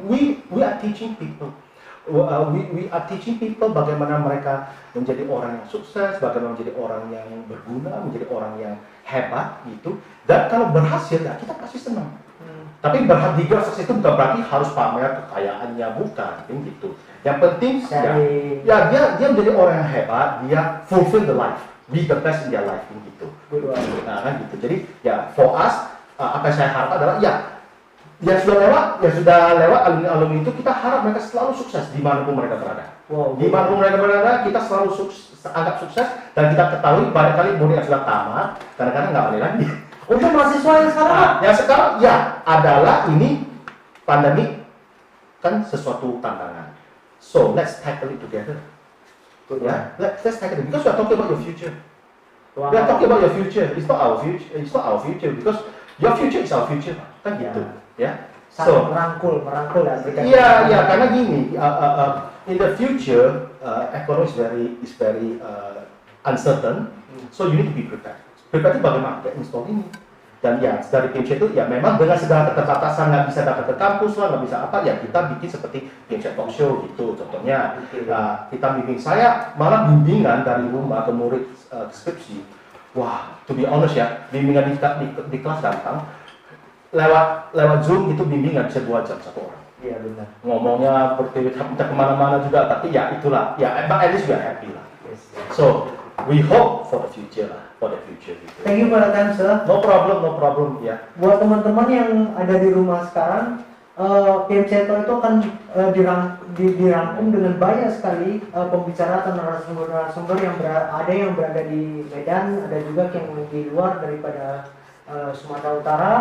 We are teaching people. We are teaching people bagaimana mereka menjadi orang yang sukses, bagaimana menjadi orang yang berguna, menjadi orang yang hebat gitu. Dan kalau berhasil, ya kita pasti senang. Tapi berhadiah sukses itu bukan berarti harus pamer kekayaannya, bukan, gitu. Yang penting ya dia menjadi orang yang hebat, dia fulfill the life, be the best in their life, gitu. Nah, kan gitu. Jadi ya for us, apa yang saya harap adalah yang sudah lewat alumni itu, kita harap mereka selalu sukses dimanapun mereka berada. Dimanapun mereka berada, kita selalu anggap sukses, dan kita ketahui banyak kali murid yang sudah tamat, kadang-kadang nggak balik lagi. Untuk mahasiswa yang sekarang, yang sekarang ya adalah ini pandemi kan sesuatu tantangan. So let's tackle it together. Ya, let's tackle it because we are talking about your future. We are talking about your future. It's not our future. It's not our future because your future is our future. Kan gitu, ya. So merangkul ya. Iya, karena gini, in the future, economy is very uncertain. So you need to be prepared. Prepared itu bagaimana? Ya install ini. Dan ya dari PMCI itu ya memang dengan segala keterbatasan, nggak bisa datang ke kampus lah, nggak bisa apa, ya kita bikin seperti PMCI Talk Show gitu contohnya. Kita bimbing, saya malah bimbingan dari rumah ke murid skripsi. Wah, to be honest ya, bimbingan di kelas gampang. Lewat Zoom itu bimbingan bisa 2 jam satu orang. Iya benar. Ngomongnya bertele-tele kemana-mana juga, tapi ya itulah, ya at least we are happy lah. So we hope for the future lah, for the future. Gitu. Thank you for the time, sir. No problem, ya. Buat teman-teman yang ada di rumah sekarang, PMCI Talk itu akan dirangkum dengan banyak sekali pembicara atau narasumber yang ada yang berada di Medan, ada juga yang di luar daripada Sumatera Utara.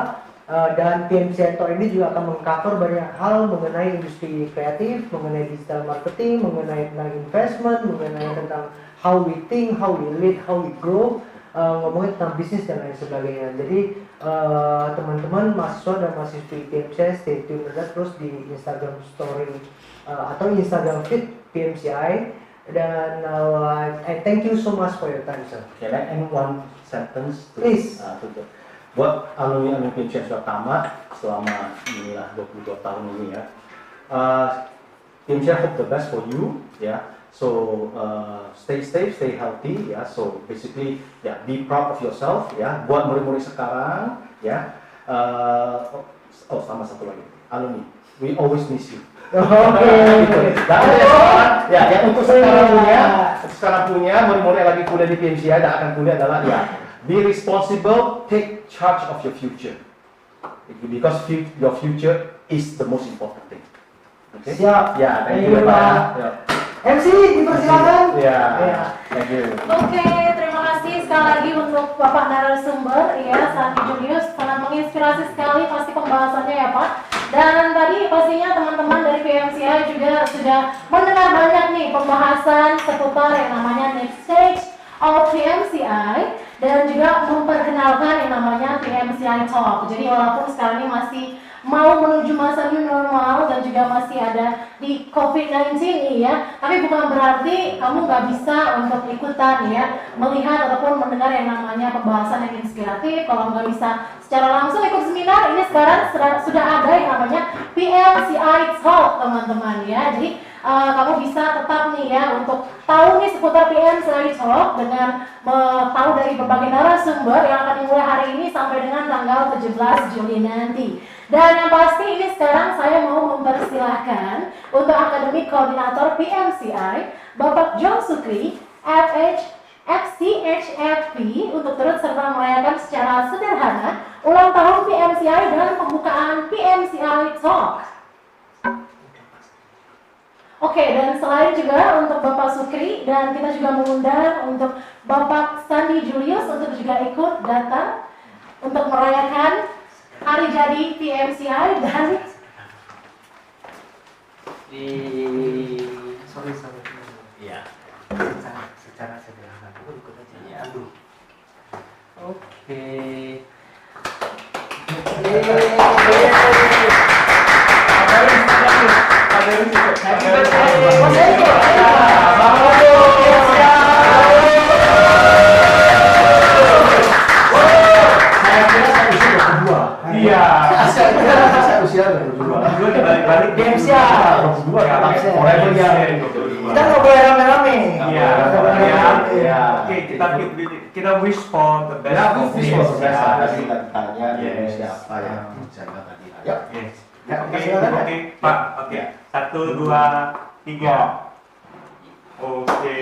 Dan PMCI Talk ini juga akan mengcover banyak hal mengenai industri kreatif, mengenai digital marketing, mengenai tentang investment, mengenai tentang how we think, how we lead, how we grow, ngomongin tentang bisnis dan lain sebagainya. Jadi teman-teman mahasiswa dan mahasiswi PMCI stay tune terus di Instagram Story atau Instagram feed PMCI. Dan I thank you so much for your time, sir. Can I end one sentence? Please. Buat alumni PMCI yang sudah tamat selama inilah 22 tahun ini ya, PMCI hope the best for you ya. So stay safe, stay healthy ya. So basically ya, be proud of yourself ya. Buat murid-murid sekarang ya, sama satu lagi, alumni, we always miss you. Ya, yang untuk sekarang punya murid-murid yang lagi kuliah di PMCI dan akan kuliah adalah ya, be responsible, take charge of your future. Because your future is the most important thing. Okay? Siap. Ya, thank you Pak. MC, dipersilakan. Ya, thank you. Oke, terima kasih sekali lagi untuk Bapak narasumber ya, Santi Julius, sangat menginspirasi sekali pasti pembahasannya ya Pak. Dan tadi pastinya teman-teman dari PMCI juga sudah mendengar banyak nih pembahasan seputar yang namanya next stage of PMCI dan juga memperkenalkan yang namanya PMCI Talk. Jadi walaupun sekarang ini masih mau menuju masa new normal dan juga masih ada di COVID-19 nih ya, tapi bukan berarti kamu nggak bisa untuk ikutan ya, melihat ataupun mendengar yang namanya pembahasan yang inspiratif. Kalau nggak bisa secara langsung ikut seminar, ini sekarang sudah ada yang namanya PMCI Talk teman-teman ya. Jadi kamu bisa tetap nih ya untuk tahu nih seputar PMCI Talk dengan tahu dari berbagai narasumber yang akan dimulai hari ini sampai dengan tanggal 17 Juli nanti. Dan yang pasti ini sekarang saya mau mempersilahkan untuk Akademik Koordinator PMCI Bapak John Sukri FCHFP untuk turut serta merayakan secara sederhana ulang tahun PMCI dan pembukaan PMCI Talk. Oke, dan selain juga untuk Bapak Sukri, dan kita juga mengundang untuk Bapak Sandi Julius untuk juga ikut datang untuk merayakan hari jadi PMCI dan sorry. Iya. Secara sederhana aku ikut aja. Iya. Aduh. Oke. Iya. Saya usia berdua. Dua dibalik-balik Games ya. Dua ya. Forever ya. Kita nggak boleh rame-rame. Iya. Iya. Oke, kita wish for the best. Ya, of wish this. for the best. Ya. Kita tanya Yes. siapa yang jaga tadi. Ayo. Yes. Ya, Oke, silakan, ya. oke, Pak. Oke. 1, 2, 3. Oke.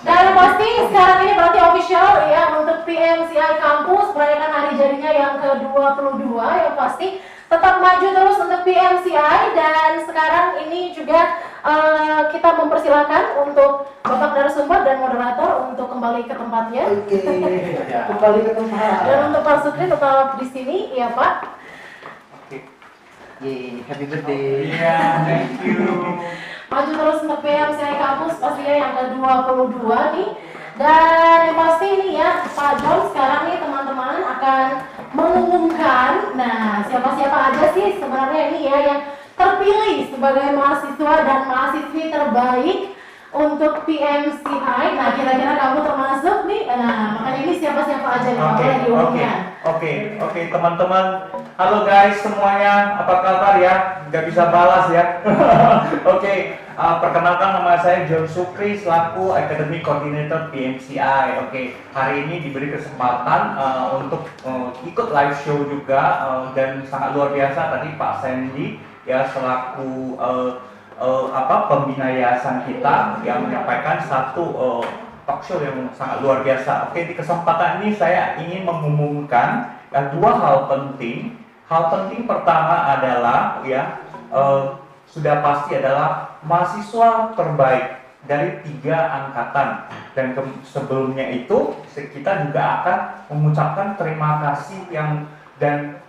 dan pasti sekarang ini berarti official ya untuk PMCI Kampus merayakan hari jadinya yang ke-22 yang pasti tetap maju terus untuk PMCI. Dan sekarang ini juga kita mempersilakan untuk Bapak narasumber dan moderator untuk kembali ke tempatnya. Oke. Kembali ke tempat. Dan untuk Pak Sukri tetap di sini ya Pak. Yeay, happy birthday. Iya, thank you. Maju terus untuk PMCI Kampus pastinya yang ke-22 nih. Dan yang pasti ini ya Pak John sekarang nih teman-teman akan mengumumkan nah siapa-siapa aja sih sebenarnya ini ya yang terpilih sebagai mahasiswa dan mahasiswi terbaik untuk PMCI. Nah kira-kira kamu termasuk nih, nah makanya ini siapa-siapa aja nih boleh diumumkan. Oke, teman-teman. Halo guys semuanya, apa kabar ya? Nggak bisa balas ya. Oke, perkenalkan nama saya John Sukri selaku Academic Coordinator PMCI. Oke, hari ini diberi kesempatan untuk ikut live show juga dan sangat luar biasa tadi Pak Sandy ya selaku pembina yayasan kita yang menyampaikan satu talk show yang sangat luar biasa. Oke, di kesempatan ini saya ingin mengumumkan dua hal penting. Hal penting pertama adalah ya sudah pasti adalah mahasiswa terbaik dari 3 angkatan dan sebelumnya itu kita juga akan mengucapkan terima kasih dan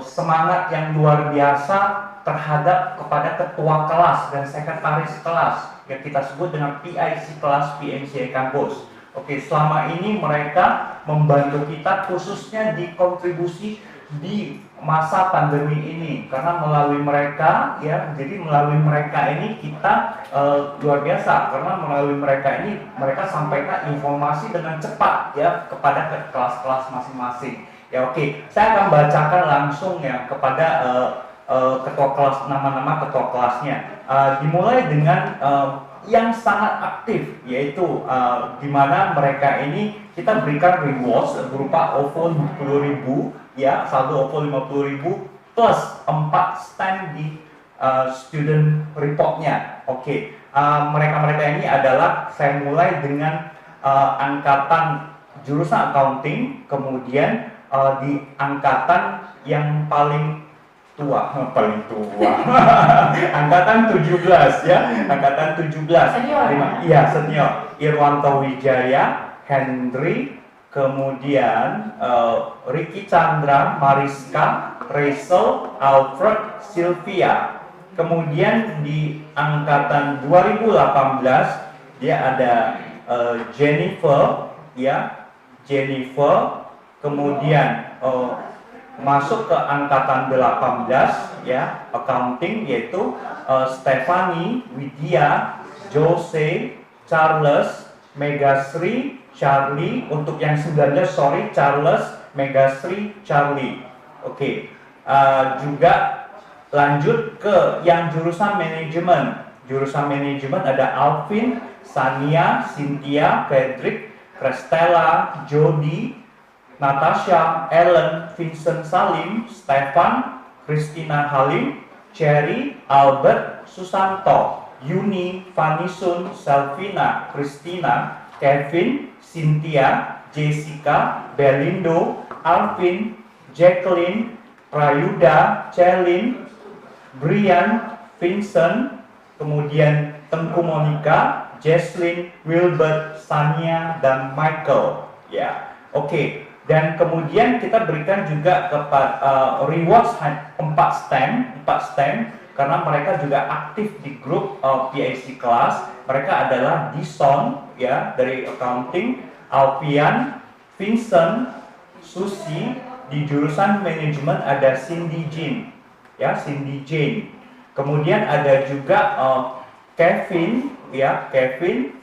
semangat yang luar biasa terhadap kepada ketua kelas dan sekretaris kelas yang kita sebut dengan PIC kelas PMCI Kampus. Oke, selama ini mereka membantu kita khususnya di kontribusi di masa pandemi ini karena melalui mereka ya, jadi melalui mereka ini kita luar biasa karena melalui mereka ini mereka sampaikan informasi dengan cepat ya kepada kelas-kelas masing-masing. Ya oke, saya akan bacakan langsung ya kepada ketua kelas, nama-nama ketua kelasnya. Dimulai dengan yang sangat aktif yaitu di mana mereka ini kita berikan rewards berupa OVO 50.000 ya, saldo OVO 50.000 plus 4 stand di student reportnya. Oke, mereka-mereka ini adalah saya mulai dengan angkatan jurusan accounting, kemudian di angkatan yang paling tua angkatan 17 ya, angkatan 17 Senior ya? Iya, senior Irwanto Wijaya, Henry, kemudian Ricky Chandra, Mariska, Rachel, Alfred, Sylvia. Kemudian di angkatan 2018 dia ada Jennifer, ya, Jennifer. Kemudian masuk ke angkatan 18 ya, accounting, yaitu Stephanie, Widya, Jose, Charles, Megasri, Charlie. Untuk yang 19, sorry, Charles, Megasri, Charlie. Oke. Juga lanjut ke yang jurusan manajemen. Jurusan manajemen ada Alvin, Sania, Cynthia, Frederick, Kristela, Jody, Natasha, Ellen, Vincent Salim, Stefan, Christina Halim, Cherry, Albert, Susanto, Yuni, Vanisun, Selvina, Christina, Kevin, Cynthia, Jessica, Belindo, Alvin, Jacqueline, Prayuda, Celin, Brian, Vincent, kemudian Tengku Monica, Jesslyn, Wilbert, Sania, dan Michael. Ya, oke. Dan kemudian kita berikan juga kepada rewards 4 STEM karena mereka juga aktif di grup PIC kelas. Mereka adalah Dison, ya, dari accounting, Alfian, Vincent, Susi. Di jurusan manajemen ada Cindy Jane, ya, Cindy Jane. Kemudian ada juga Kevin, ya, Kevin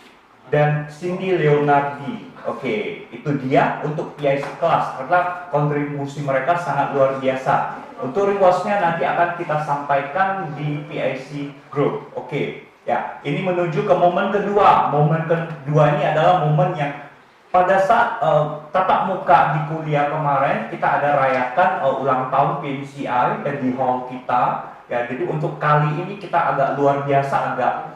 dan Cindy Leonardi. Oke, itu dia untuk PIC kelas karena kontribusi mereka sangat luar biasa. Untuk rewards-nya nanti akan kita sampaikan di PIC group. Oke, ya, ini menuju ke momen kedua. Momen kedua ini adalah momen yang pada saat tatap muka di kuliah kemarin kita ada rayakan ulang tahun PMCI di hall kita. Ya, jadi untuk kali ini kita agak luar biasa, agak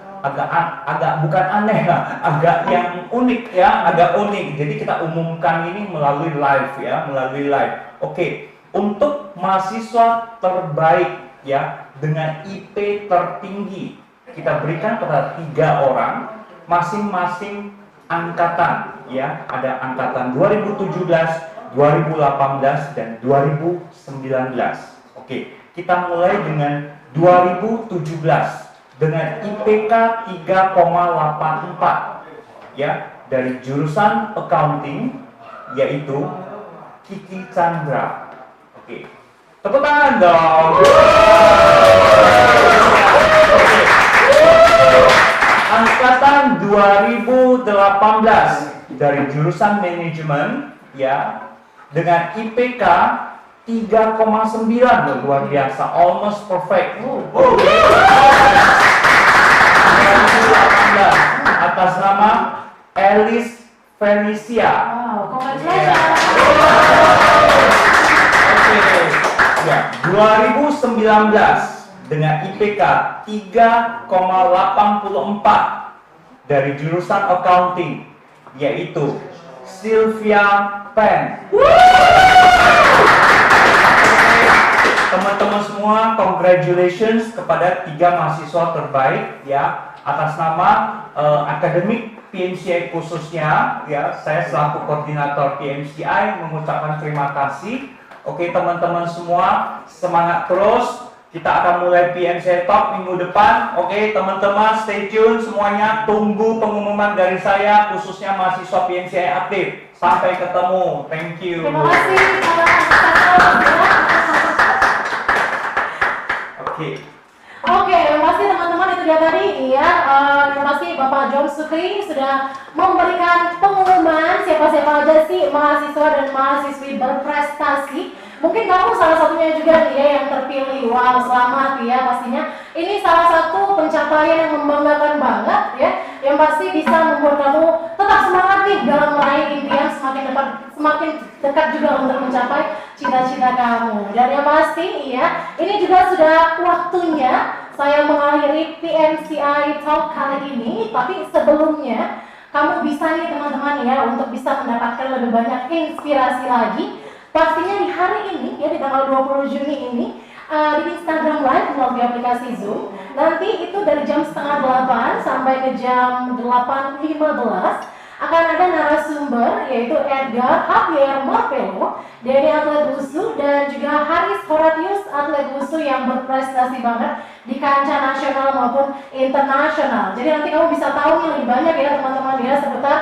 bukan aneh lah, agak yang unik, ya, agak unik. Jadi kita umumkan ini melalui live, ya, melalui live. Oke, untuk mahasiswa terbaik, ya, dengan IP tertinggi kita berikan kepada 3 orang, masing-masing angkatan, ya, ada angkatan 2017, 2018 dan 2019. Oke, kita mulai dengan 2017 dengan IPK 3,84, ya, dari jurusan accounting, yaitu Kiki Chandra. Oke, tepuk tangan dong. Angkatan 2018 dari jurusan manajemen, ya, dengan IPK 3,9, luar biasa, almost perfect. 2018 atas nama Elis Felicia. Wow, congratulations. Oke, ya, 2019 dengan IPK 3,84 dari jurusan accounting, yaitu Sylvia Pen. Teman-teman semua, congratulations kepada 3 mahasiswa terbaik, ya, atas nama akademik PMCI khususnya, ya, saya selaku koordinator PMCI mengucapkan terima kasih. Oke, teman-teman semua, semangat terus. Kita akan mulai PMCI Talk minggu depan. Oke, teman-teman, stay tune semuanya. Tunggu pengumuman dari saya, khususnya mahasiswa PMCI aktif. Sampai ketemu. Thank you. Terima kasih. Oke. Oke, terima kasih teman-teman, itu dia tadi, ya. Terima kasih Bapak John Sukri sudah memberikan pengumuman siapa-siapa aja sih mahasiswa dan mahasiswi berprestasi. Mungkin kamu salah satunya juga nih, ya, yang terpilih. Wow, selamat, ya, pastinya. Ini salah satu pencapaian yang membanggakan banget, ya, yang pasti bisa membuat kamu tetap semangat nih dalam meraih impian, semakin dekat juga untuk mencapai cita-cita kamu. Dan yang pasti, ya, ini juga sudah waktunya saya mengakhiri PMCI Talk kali ini. Tapi sebelumnya, kamu bisa nih teman-teman, ya, untuk bisa mendapatkan lebih banyak inspirasi lagi. Pastinya di hari ini, ya, di tanggal 20 Juni ini, di Instagram Live melalui aplikasi Zoom. Nanti itu dari jam setengah 8 sampai ke jam 8.15 akan ada narasumber yaitu Edgar Javier Marpelo, dia ini atlet wusu, dan juga Haris Horatius, atlet wusu yang berprestasi banget di kancah nasional maupun internasional. Jadi nanti kamu bisa tahu nih lebih banyak ya teman-teman ya seputar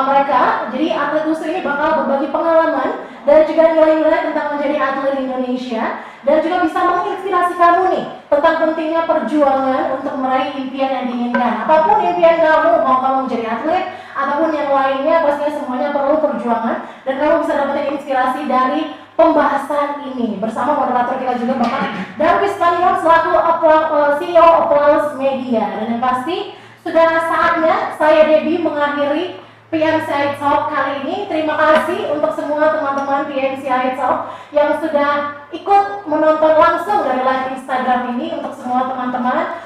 mereka. Jadi atlet wusu ini bakal berbagi pengalaman dan juga nilai-nilai tentang menjadi atlet di Indonesia, dan juga bisa menginspirasi kamu nih tentang pentingnya perjuangan untuk meraih impian yang diinginkan. Apapun impian kamu, mau kamu menjadi atlet ataupun yang lainnya, pastinya semuanya perlu perjuangan, dan kamu bisa dapetin inspirasi dari pembahasan ini bersama moderator kita juga Bapak Darwis Panion selaku CEO Applause Media. Dan yang pasti sudah saatnya saya Debbie mengakhiri PMCI Talk kali ini. Terima kasih untuk semua teman-teman PMCI Talk yang sudah ikut menonton langsung dari live Instagram ini. Untuk semua teman-teman